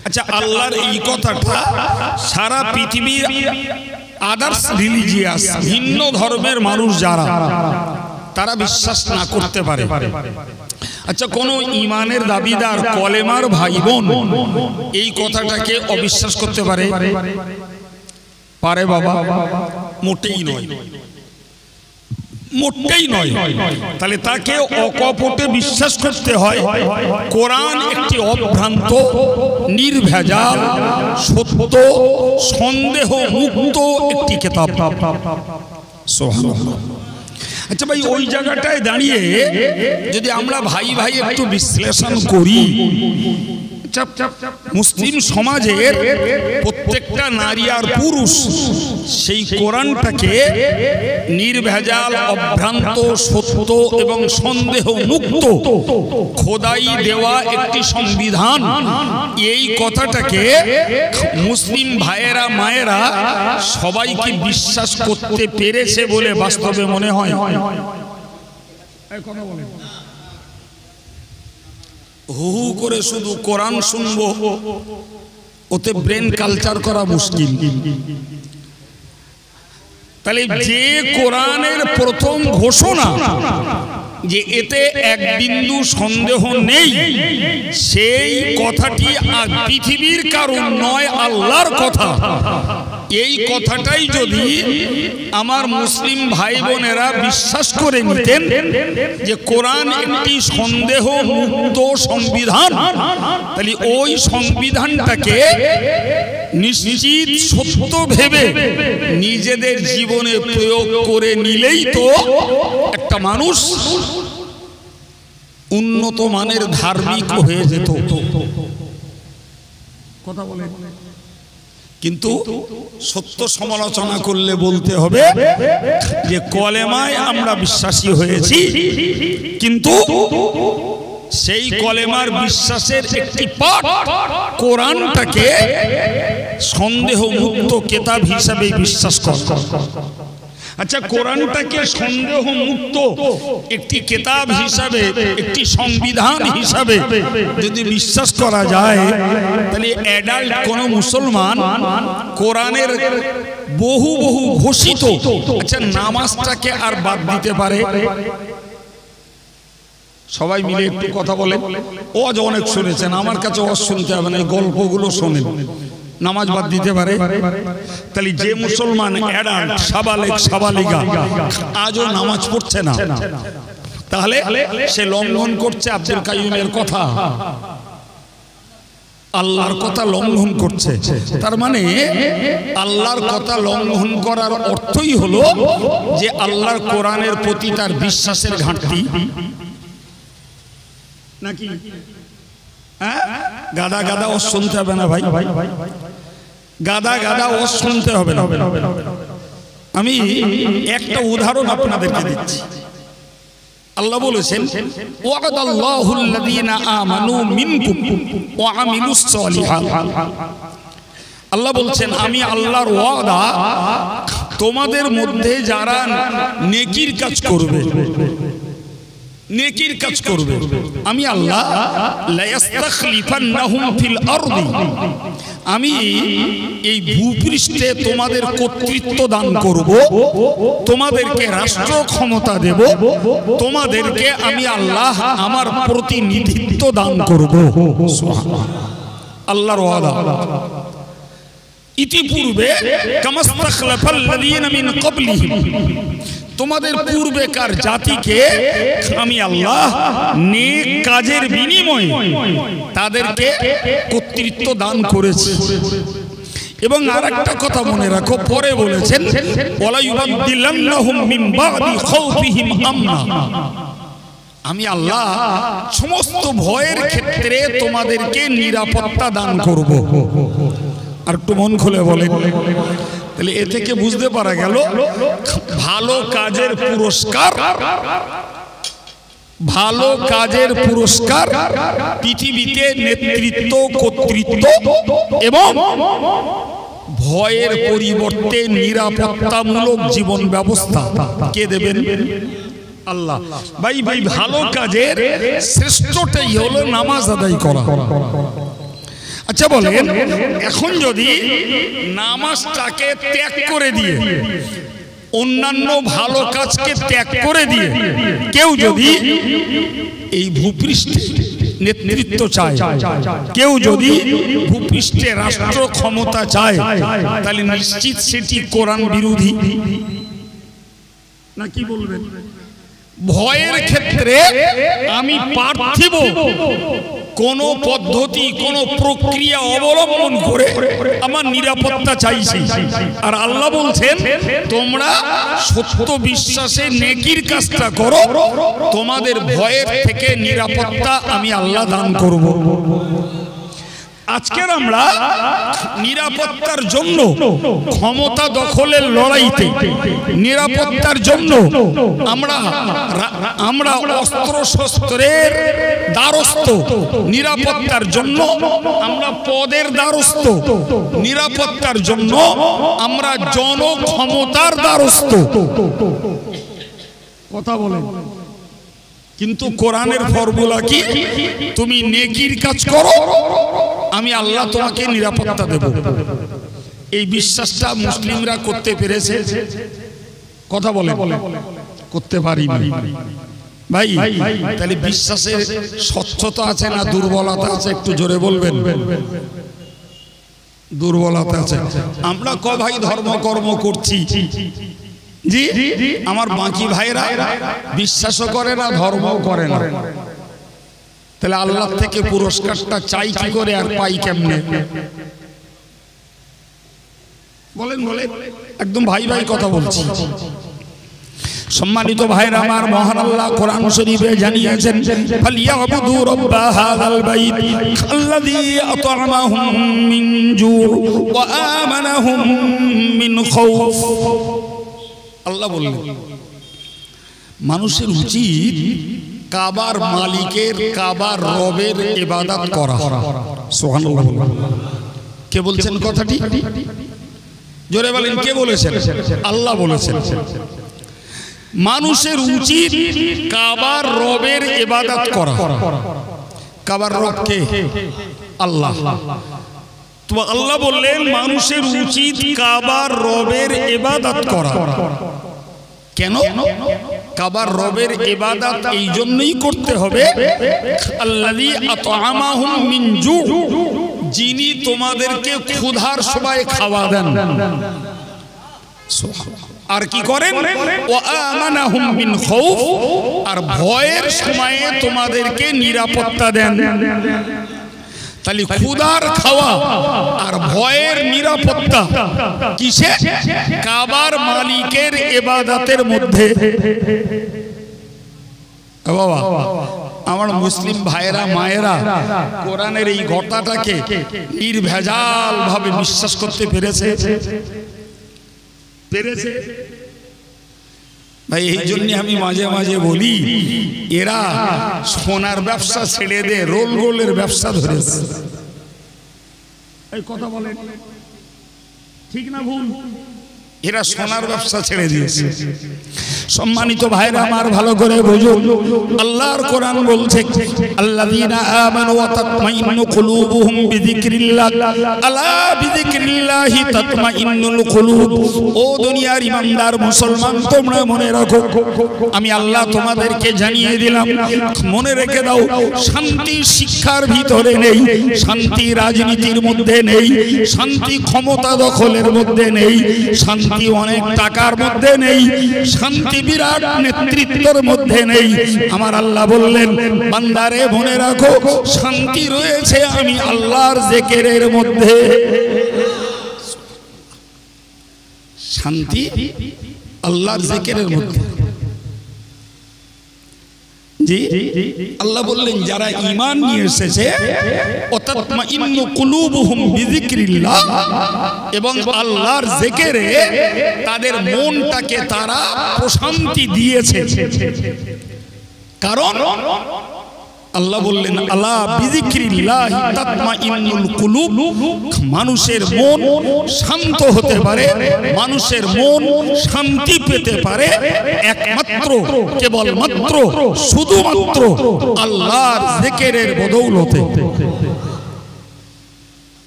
আচ্ছা আল্লাহর এই কথাটা সারা পৃথিবীর আদার্স রিলিজিয়াস ভিন্ন ধর্মের মানুষ যারা, তারা বিশ্বাস না করতে পারে। আচ্ছা কোন ইমানের দাবিদার, কলেমার ভাই বোন এই কথাটাকে অবিশ্বাস করতে পারে? পারে বাবা? মোটেই নয়, মোটেই নয়। তাহলে তাকে অকপটে বিশ্বাস করতে হয়। কোরআন একটি অভ্রান্ত, নির্ভেজাল, সত্য, সন্দেহ মুক্ত একটি কিতাব। সুবহানাল্লাহ। আচ্ছা ভাই, ওই জায়গাটায় দাঁড়িয়ে যদি আমরা ভাই ভাই একটু বিশ্লেষণ করি, মুসলিম সমাজের প্রত্যেকটা নারী আর পুরুষ সেই কোরআনটাকে নির্ভেজাল, অভ্রান্ত, সত্য এবং সন্দেহ মুক্ত খোদাই দেওয়া একটি সংবিধান, এই কথাটাকে মুসলিম ভাইয়েরা মায়েরা সবাই কি বিশ্বাস করতে পেরেছে বলে বাস্তবে মনে হয়? হু হু করে শুধু কোরআন শুনবো, ওতে ব্রেন কালচার করা মুশকিল। তাহলে যে কোরআনের প্রথম ঘোষণা যে এতে এক বিন্দু সন্দেহ নেই, সেই কথাটি আর পৃথিবীর কারণ নয়, আল্লাহর কথা। এই কথাটাই যদি আমার মুসলিম ভাই বোনেরা বিশ্বাস করে নিতেন যে কোরআন একটি সন্দেহ মুক্ত সংবিধান, তাহলে ওই সংবিধানটাকে নিশ্চিত সত্য ভেবে নিজেদের জীবনে প্রয়োগ করে নিলেই তো একটা মানুষ উন্নত মানের ধার্মিক হয়ে যেত। কথা বলে, কিন্তু সত্য সমালোচনা করলে বলতে হবে যে কলেমায় আমরা বিশ্বাসী হয়েছি, কিন্তু সেই কলেমার বিশ্বাসের একটি পার্ট কোরআনটাকে সন্দেহ মুক্ত কিতাব হিসাবে বিশ্বাস করে। আচ্ছা কোরআনটাকে সন্দেহ মুক্ত একটি কিতাব হিসাবে, একটি সংবিধান হিসাবে যদি বিশ্বাস করা যায়, তাহলে অ্যাডাল্ট কোন মুসলমান কোরআনের বহু বহু ঘোষিত আচ্ছা নামাজটাকে আর বাদ দিতে পারে? সবাই মিলে একটু কথা বলে। ওয়াজ অনেক শুনেছেন, আমার কাছে ওয়াজ শুনতে হবে না, এই গল্পগুলো শোনেন। নামাজ বাদ দিতে পারে? তাহলে যে মুসলমান অ্যাডাল্ট, সাবালেক, সাবালিগা আজও নামাজ পড়ছে না, তাহলে সে লঙ্ঘন করছে আব্দুল কাইয়ুমের কথা, আল্লাহর কথা লঙ্ঘন করছে। তার মানে আল্লাহর কথা লঙ্ঘন করার অর্থই হলো যে আল্লাহর কোরআনের প্রতি তার বিশ্বাসের ঘাটতি নাকি? গাদা গাদা ও শুনতে হবে না ভাই, গাদা গাদা ও শুনতে হবে না। আমি একটা উদাহরণ আপনাদেরকে দিচ্ছি। আল্লাহ বলেছেন ওয়াদাল্লাহুল্লাযীনা আমানু মিনকুম ওয়া আমিলুস সালিহাত। আল্লাহ বলছেন আমি আল্লাহর ওয়াদা, তোমাদের মধ্যে যারা নেকির কাজ করবে, নেকির কাজ করবে, আমি আল্লাহ লায়াস্তাখলিফান্নাহুম ফিল আরদি, আমি এই ভূপৃষ্ঠে তোমাদের কর্তৃত্ব দান করব, তোমাদেরকে রাষ্ট্র ক্ষমতা দেব, তোমাদেরকে আমি আল্লাহ আমার প্রতিনিধিত্ব দান করব। আল্লাহর ওয়াদা। ইতিপূর্বে কামাস্তাখলাফাল্লাযীনা মিন ক্বাবলিহিম, তোমাদের পূর্বেকার জাতিকে আমি আল্লাহ নেক কাজের বিনিময়ে তাদেরকে কর্তৃত্ব দান করেছি। এবং আরেকটা কথা মনে রাখো, পরে বলেছেন ওয়ালা ইউবাদদিলান্নাহুম মিন বাদি খাউফিহিম আমনা, আমি আল্লাহ সমস্ত ভয়ের ক্ষেত্রে তোমাদেরকে নিরাপত্তা দান করব। আর একটু মন খুলে বলেন। তাহলে এ থেকে বুঝতে পারা গেল ভালো কাজের পুরস্কার ভালো কাজের পুরস্কার, পৃথিবীতে নেতৃত্ব, কর্তৃত্ব এবং ভয়ের পরিবর্তে নিরাপত্তামূলক জীবন ব্যবস্থা কে দেবেন? আল্লাহ। ভাই ভাই ভালো কাজের শ্রেষ্ঠটাই হলো নামাজ আদায় করা। আচ্ছা বলেন, এখন যদি নামাজটাকে ত্যাগ করে দিয়ে, অন্যান্য ভালো কাজকে ত্যাগ করে দিয়ে কেউ যদি এই ভূপৃষ্ঠে নেতৃত্ব চায়, কেউ যদি ভূপৃষ্ঠে রাষ্ট্র ক্ষমতা চায়, তাহলে নিশ্চিত সেটি কোরআন বিরোধী। না কি বলবেন? ভয়ের ক্ষেত্রে আমি পার্থিব কোন পদ্ধতি, কোন প্রক্রিয়া অবলম্বন করে আমার নিরাপত্তা চাইছি। আর আল্লাহ বলছেন, তোমরা সত্য বিশ্বাসে নেকির কাজটা করো, তোমাদের ভয়ের থেকে নিরাপত্তা আমি আল্লাহ দান করব। আজকের আমরা নিরাপত্তার জন্য ক্ষমতা দখলের লড়াইতে, নিরাপত্তার জন্য আমরা অস্ত্র শস্ত্রের দ্বারস্থ, নিরাপত্তার জন্য আমরা পদের দ্বারস্থ, নিরাপত্তার জন্য আমরা জনক্ষমতার দ্বারস্থ। কথা বলেন, কিন্তু কোরআনের ফর্মুলা কি? তুমি নেকির কাজ করো, আমি আল্লাহ তোমাকে নিরাপত্তা দেব। এই বিশ্বাসটা মুসলিমরা করতে পেরেছে? কথা বলে করতে পারিনি। ভাই তাহলে বিশ্বাসে স্বচ্ছতা আছে না দুর্বলতা আছে? একটু জোরে বলবেন। দুর্বলতা আছে। আমরা ক ভাই ধর্ম কর্ম করছি, জি আমার বাকি ভাইরা বিশ্বাসও করে না, ধর্মও করে না। তাহলে আল্লাহ থেকে পুরস্কারটা চাই কি করে আর পাই কেমনে? বলেন বলেন, একদম ভাই ভাই কথা বলছি। সম্মানিত ভাইরা আমার, মহান আল্লাহ কোরআন শরীফে জানিয়েছেন, ফালিয়াবুদু রাব্ব হাযাল বাইত আল্লাযী আত'আমাহুম মিন জু' ওয়া আমানাহুম মিন খাউফ। আল্লাহ বললেন, মানুষের উচিত কাবার মালিকের, কাবার রবের ইবাদত করা। সুবহানাল্লাহ। কে বলছেন কথাটি? জোরে বলেন, কে বলেছেন? আল্লাহ বলেছেন। মানুষের উচিত কাবার রবের ইবাদত করা। কাবার রব কে? আল্লাহ। তো আল্লাহ বললেন মানুষের উচিত কাবার রবের ইবাদত করা। কেন? কাবার রবের ইবাদত এই জন্যই করতে হবে, আল্লাযী আত'আমাহুম মিন জু', যিনি তোমাদেরকে ক্ষুধার সময় খাওয়া দেন। আর কি করেন? ওয়া আমানাহুম মিন খাউফ, আর ভয়ের সময়ে তোমাদেরকে নিরাপত্তা দেন। তাহলে ক্ষুধার খাওয়া আর ভয়ের নিরাপত্তা কিসে? কাবার মালিকের ইবাদতের মধ্যে। বাবা, আমার মুসলিম ভাইরা মায়েরা কোরআনের এই ঘটনাটাকে নির্ভেজাল ভাবে বিশ্বাস করতে পেরেছে? ভাই এই জন্য আমি মাঝে মাঝে বলি, এরা সোনার ব্যবসা ছেড়ে দে রোল গোলের ব্যবসা ধরেছে। এই কথা বলেন ঠিক না ভুল? এরা সোনার ব্যবসা ছেড়ে দিয়েছে। সম্মানিত ভাইরা আমার, ভালো করে বুঝুন, আল্লাহর কোরআন বলছে, আল্লাযীনা আমানু ওয়া তাতমাইন্নু কুলুবুহুম বিযিকরিল্লাহ, আলা বিযিকরিল্লাহি তাতমাইন্নুল কুলুব। ও দুনিয়ার ইমানদার মুসলমান, তোমরা মনে রাখো, আমি আল্লাহ তোমাদেরকে জানিয়ে দিলাম, মনে রেখে দাও, শান্তি শিক্ষার ভিতরে নেই, শান্তি রাজনীতির মধ্যে নেই, শান্তি ক্ষমতা দখলের মধ্যে নেই, শান্তি অনেক টাকার মধ্যে নেই, শান্তি বিরাট নেতৃত্বের মধ্যে নেই। আমার আল্লাহ বললেন, বান্দারে মনে রাখো, শান্তি রয়েছে আমি আল্লাহর জিকিরের মধ্যে। শান্তি আল্লাহর জিকিরের মধ্যে। জি আল্লাহ বললেন, যারা ঈমান নিয়ে এসেছে, ওয়াতাতমাইন্নু কুলুবুহুম বিযিকরিল্লাহ, এবং আল্লাহর জিকিরে তাদের মনটাকে তারা প্রশান্তি দিয়েছে। কারণ আল্লাহ বললেন আলা বিযিকরিল্লাহি তাতমাইন্নুল কুলুব, মানুষের মন শান্ত হতে পারে, মানুষের মন শান্তি পেতে পারে একমাত্র কেবলমাত্র শুধুমাত্র আল্লাহর জিকিরের বদৌলতে।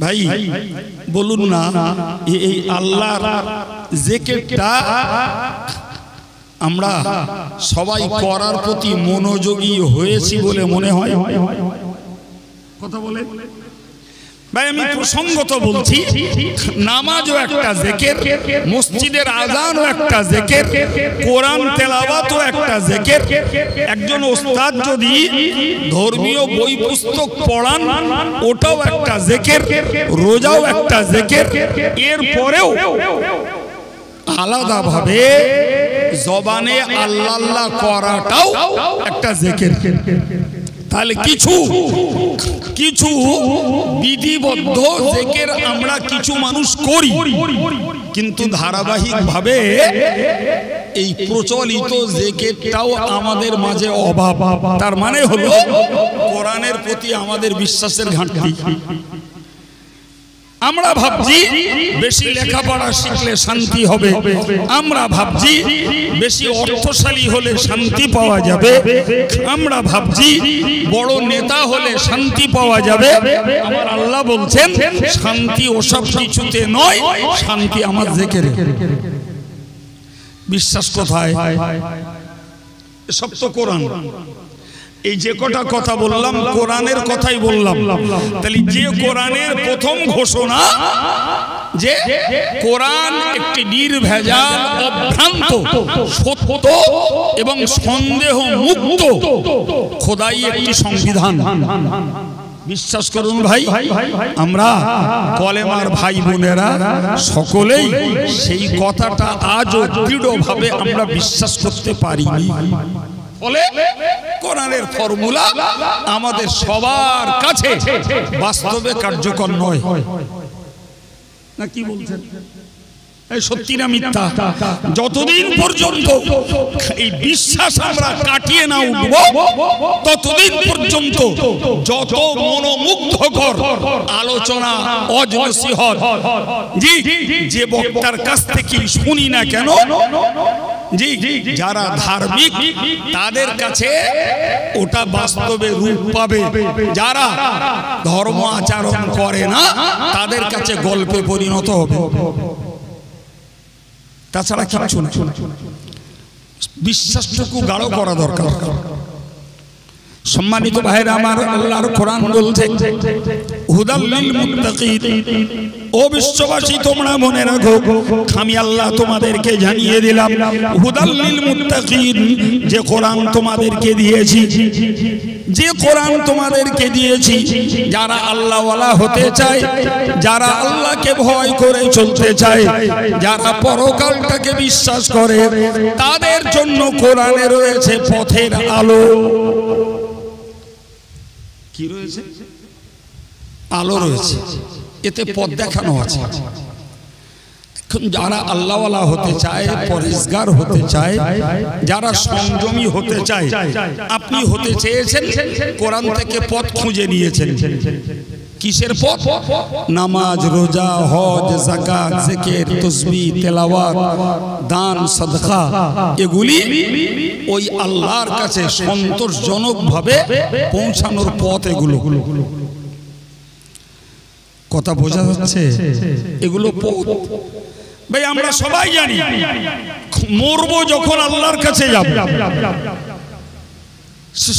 ভাই বলুন না, এই আল্লাহর জিকিরটা আমরা সবাই করার প্রতি মনোযোগী হয়েছি বলে মনে হয়? কথা বলে ভাই, আমি প্রসঙ্গত বলছি, নামাজও একটা জিকির, মসজিদের আযানও একটা জিকির, কোরআন তেলাওয়াতও একটা জিকির। একজন ওস্তাদ যদি ধর্মীয় বই পুস্তক পড়ান ওটাও একটা জিকির, রোজাও একটা জিকির। এরপরেও আলাদাভাবে জবানে আল্লাহ আল্লাহ করাটাও একটা জিকির। তাহলে কিছু কিছু বিধিবদ্ধ জিকির আমরা কিছু মানুষ করি, কিন্তু ধারাবাহিকভাবে এই প্রচলিত জিকিরটাও আমাদের মাঝে অভাব। তার মানে হলো কোরআনের প্রতি আমাদের বিশ্বাসের ঘাটতি। আমরা ভাবছি বেশি লেখাপড়া শিখলে শান্তি হবে, আমরা ভাবছি বেশি অর্থশালী হলে শান্তি পাওয়া যাবে, আমরা ভাবছি বড় নেতা হলে শান্তি পাওয়া যাবে। আমার আল্লাহ বলছেন শান্তি ওসব কিছুতে নয়, শান্তি আমার জিকিরে। বিশ্বাস কোথায়? সব তো কোরআন। এই যে কটা কথা বললাম কোরআনের কথাই বললাম। তাহলে যে কোরআনের প্রথম ঘোষণা যে কোরআন একটি নির্ভেজাল, অভ্রান্ত, সত্য এবং সন্দেহ মুক্ত খোদাই একটি সংবিধান। বিশ্বাস করুন ভাই, আমরা কলেমার ভাই বোনেরা সকলেই সেই কথাটা আজও দৃঢ়ভাবে আমরা বিশ্বাস করতে পারিনি। ফলে কোরআনের ফর্মুলা আমাদের সবার কাছে বাস্তবে কার্যকর নয়। না কি বলছেন? সত্যি না মিথ্যা? যতদিন পর্যন্ত এই বিশ্বাস আমরা কাটিয়ে না উঠব ততদিন পর্যন্ত যত মনোমুগ্ধকর আলোচনা অজনসিহত যে বক্তার কাছ থেকে শুনি না কেন, জি যারা ধার্মিক তাদের কাছে ওটা বাস্তবে রূপ পাবে, যারা ধর্ম আচরণ করে না তাদের কাছে গল্পে পরিণত হবে। তাছাড়া কিছু না। বিশ্বাসটুকু গাঢ় করা দরকার। সম্মানিত ভাইরা আমার, আল্লাহর কোরআন বলছে হুদাল লিল মুত্তাকিন, ও বিশ্ববাসী তোমরা মনে রাখো আমি আল্লাহ তোমাদেরকে জানিয়ে দিলাম হুদাল লিল মুত্তাকিন, যে কোরআন তোমাদেরকে দিয়েছি, যে কোরআন তোমাদেরকে দিয়েছি, যারা আল্লাহওয়ালা হতে চায়, যারা আল্লাহকে ভয় করে চলতে চায়, যারা পরকালটাকে বিশ্বাস করে, তাদের জন্য কোরআনে রয়েছে পথের আলো। কি রয়েছে? আলো রয়েছে, এতে পথ দেখানো আছে। যারা আল্লাহওয়ালা হতে চায়, পরেজগার হতে চায়, যারা সংযমী হতে চায়, আপনি হতে চেয়েছেন, কোরআন থেকে পথ খুঁজে নিয়েছেন। কিসের পথ? নামাজ, রোজা, হজ, যাকাত, জিকির, তাসবিহ, তেলাওয়াত, দান, সাদকা, এগুলি ওই আল্লাহর কাছে সন্তোষজনকভাবে পৌঁছানোর পথ। এগুলো কথা বোঝা যাচ্ছে? এগুলো পথ। ভাই আমরা সবাই জানি মরবো যখন আল্লাহর কাছে যাব,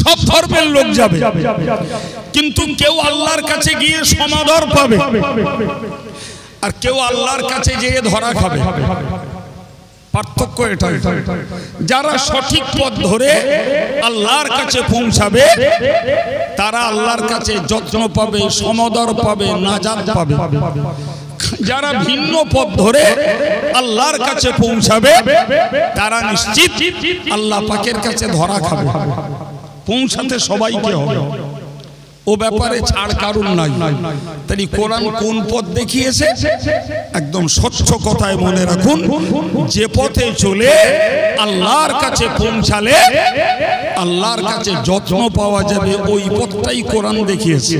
সব ধর্মের লোক যাবে, কিন্তু কেউ আল্লাহর কাছে গিয়ে সমাদর পাবে আর কেউ আল্লাহর কাছে গিয়ে ধরা খাবে। পার্থক্য এটাই। যারা সঠিক পথ ধরে আল্লাহর কাছে পৌঁছাবে তারা আল্লাহর কাছে যত্ন পাবে, সমাদর পাবে, নাজাত পাবে। যারা ভিন্ন পথ ধরে আল্লাহর কাছে পৌঁছাবে তারা নিশ্চিত আল্লাহ পাকের কাছে ধরা খাবে। পৌঁছাতে সবাইকে হবে। ও ব্যাপারে ছাড় কারণ নাই। তাই কোরআন কোন পথ দেখিয়েছে? একদম স্বচ্ছ কথায় মনে রাখুন, যে পথে চলে আল্লাহর কাছে পৌঁছালে আল্লাহর কাছে যত্ন পাওয়া যাবে, ওই পথটাই কোরআন দেখিয়েছে।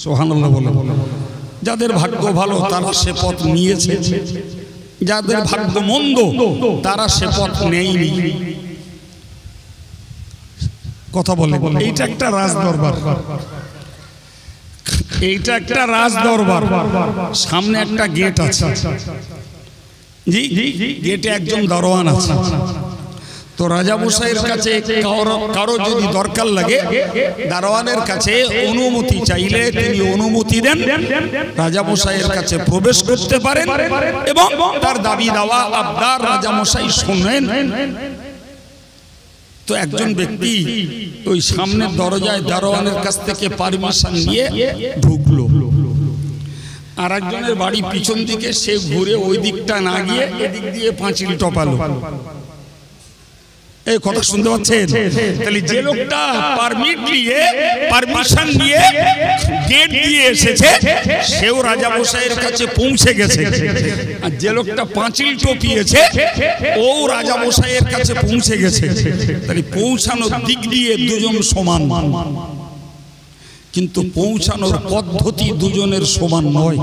সুবহানাল্লাহ বলে। যাদের ভাগ্য ভালো তারা সে পথ নিয়েছে, যাদের ভাগ্য মন্দ তারা সে পথ নেয়নি। কথা বলে, এইটা একটা রাজ দরবার, এইটা একটা রাজ দরবার। সামনে একটা গেট আছে, জি গেটে একজন দারোয়ান আছে। তো রাজা মশাইয়ের কাছে কারো যদি দরকার লাগে, দারোয়ানের কাছে অনুমতি চাইলে তিনি অনুমতি দেন, রাজা মশাইয়ের কাছে প্রবেশ করতে পারেন এবং তার দাবি দাওয়া আবদার রাজা মশাই শুনেন। তো একজন ব্যক্তি ওই সামনের দরজায় দারোয়ানের কাছ থেকে পারমিশন নিয়ে ঢুকলো, আর একজনের বাড়ি পিছন দিকে, সে ঘুরে ওই দিকটা না গিয়ে এদিক দিয়ে পাঁচিল টপালো। এই কথা শুনতে পাচ্ছেন? তাহলে যে লোকটা পারমিট নিয়ে পারমিশন নিয়ে গেট দিয়ে এসেছে সেও রাজা মশাইয়ের কাছে পৌঁছে গেছে, আর যে লোকটা পাঁচিল টপিয়েছে ও রাজা মশাইয়ের কাছে পৌঁছে গেছে। তাহলে পৌঁছানোর দিক দিয়ে দুজন সমান, কিন্তু পৌঁছানোর পদ্ধতি দুজনের সমান নয়।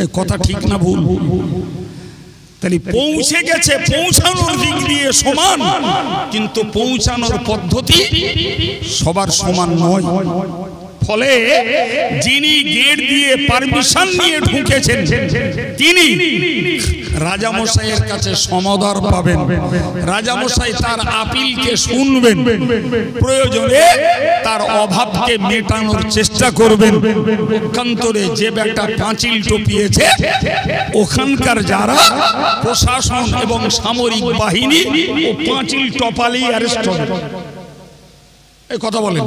এই কথা ঠিক না ভুল? তাহলে পৌঁছে গেছে, পৌঁছানোর দিক দিয়ে সমান, কিন্তু পৌঁছানোর পদ্ধতি সবার সমান নয়। ফলে যিনি গেট দিয়ে পারমিশন নিয়ে ঢুকেছেন তিনি রাজামশাইয়ের কাছে সমাদর পাবেন, রাজামশাই তার আপিলকে শুনবেন, প্রয়োজনে তার অভাবকে মেটানোর চেষ্টা করবেন। পক্ষান্তরে যে একটা পাঁচিল টপিয়েছে ওখানকার যারা প্রশাসন এবং সামরিক বাহিনী ও পাঁচিল টপালি অ্যারেস্ট হবে। এই কথা বলেন,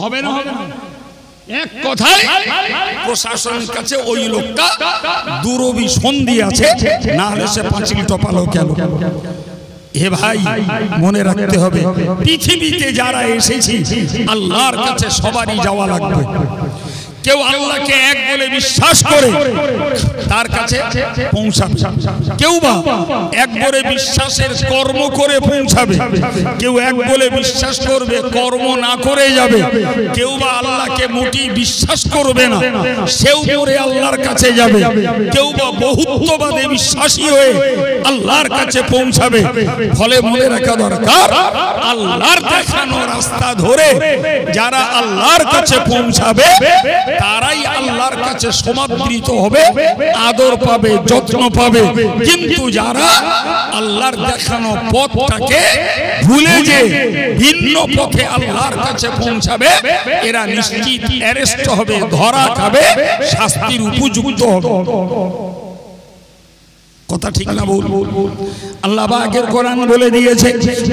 হবে না? হবে না? এক কথায় প্রশাসনের কাছে ওই লোকটা দুরবি সন্ধি আছে, না হলে সে পাঁচিল টপালো কেন? হে ভাই, মনে রাখতে হবে পৃথিবীতে যারা এসেছি আল্লাহর কাছে সবারই যাওয়া লাগবে। কেউ আল্লাহকে এক বলে বিশ্বাস করে তার কাছে পৌঁছাবে, কেউ বা এক বলে বিশ্বাসের কর্ম করে পৌঁছাবে, কেউ এক বলে বিশ্বাস করবে কর্ম না করে যাবে, কেউ বা আল্লাহকে মোটেই বিশ্বাস করবে না, সেও পরে আল্লাহর কাছে যাবে, কেউ বা বহুত্ববাদে বিশ্বাসী হয়ে আল্লাহর কাছে পৌঁছাবে। ফলে মনে রাখা দরকার, আল্লাহর দেখানো রাস্তা ধরে যারা আল্লাহর কাছে পৌঁছাবে তারাই আল্লাহর কাছে সমাদৃত হবে, আদর পাবে, যত্ন পাবে। কিন্তু যারা আল্লাহর দেখানো পথটাকে ভুলে যে ভিন্ন পথে আল্লাহর কাছে পৌঁছাবে, এরা নিশ্চিত অ্যারেস্ট হবে, ধরা খাবে, শাস্তির উপযুক্ত হবে। কথা ঠিক না ভুল? আল্লাহ পাকের কোরআন বলে দিয়েছে,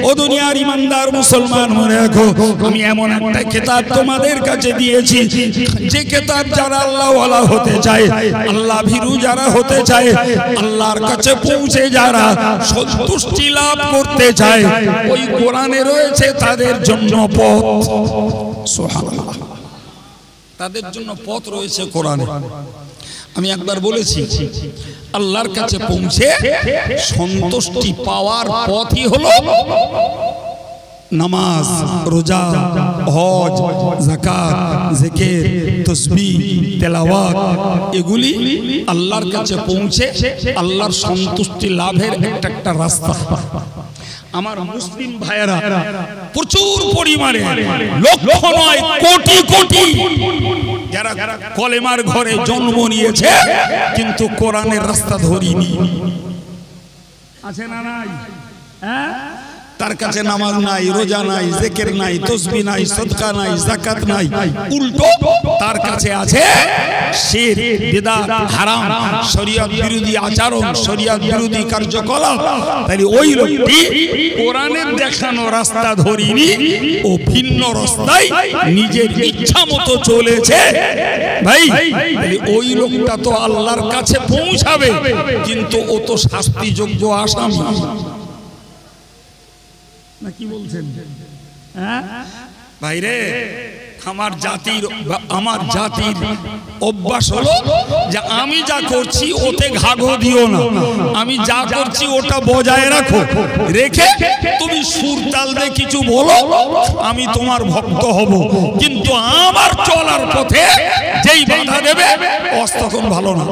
ও দুনিয়ার ইমানদার মুসলমান, মনে রাখো আমি এমন একটা কিতাব তোমাদের কাছে দিয়েছি, যে কিতাব যারা আল্লাহ ওয়ালা হতে চায়, আল্লাহ ভীরু যারা হতে চায়, আল্লাহর কাছে পৌঁছে যারা সন্তুষ্টি লাভ করতে চায়, ওই কোরআনে রয়েছে তাদের জন্য পথ। সুবহানাল্লাহ, তাদের জন্য পথ রয়েছে কোরআনে। আমি একবার বলেছি, আল্লাহর কাছে পৌঁছে সন্তুষ্টি পাওয়ার পথই হলো নামাজ, রোজা, হজ, যাকাত, জিকির, তাসবিহ, তেলাওয়াত। এগুলি আল্লাহর কাছে পৌঁছে আল্লাহর সন্তুষ্টি লাভের একটা রাস্তা। আমার মুসলিম ভাইয়েরা প্রচুর পরিমাণে, লক্ষ নয় কোটি কোটি যারা কলেমার ঘরে জন্ম নিয়েছে কিন্তু কোরআনের রাস্তা ধরিনি, আছে না নাই? তার কাছে নামাজ নাই, রোজা নাই, জিকির নাই, তাসবিহ নাই, সাদকা নাই, যাকাত নাই, উল্টো তার কাছে আছে শিরক, বিদআত, হারাম, শরীয়ত বিরোধী আচরণ, শরীয়ত বিরোধী কার্যকলাপ। তাই ওই লোকটি কোরআনের দেখানো রাস্তা ধরিনি, ও ভিন্ন রাস্তায় নিজের ইচ্ছা মতো চলেছে। ভাই, ওই লোকটা তো আল্লাহর কাছে পৌঁছাবে, কিন্তু ও তো শাস্তিযোগ্য আসামি। না কি বলছেন? ভাইরে আমার জাতির অভ্যাস হলো যে আমি যা করছি ওতে ঘাঘো দিও না, আমি যা করছি ওটা বজায় রাখো, রেখে তুমি সুর তাল দিয়ে কিছু বলো, আমি তোমার ভক্ত হব, কিন্তু আমার চলার পথে যেই বাধা দেবে তখন ভালো না।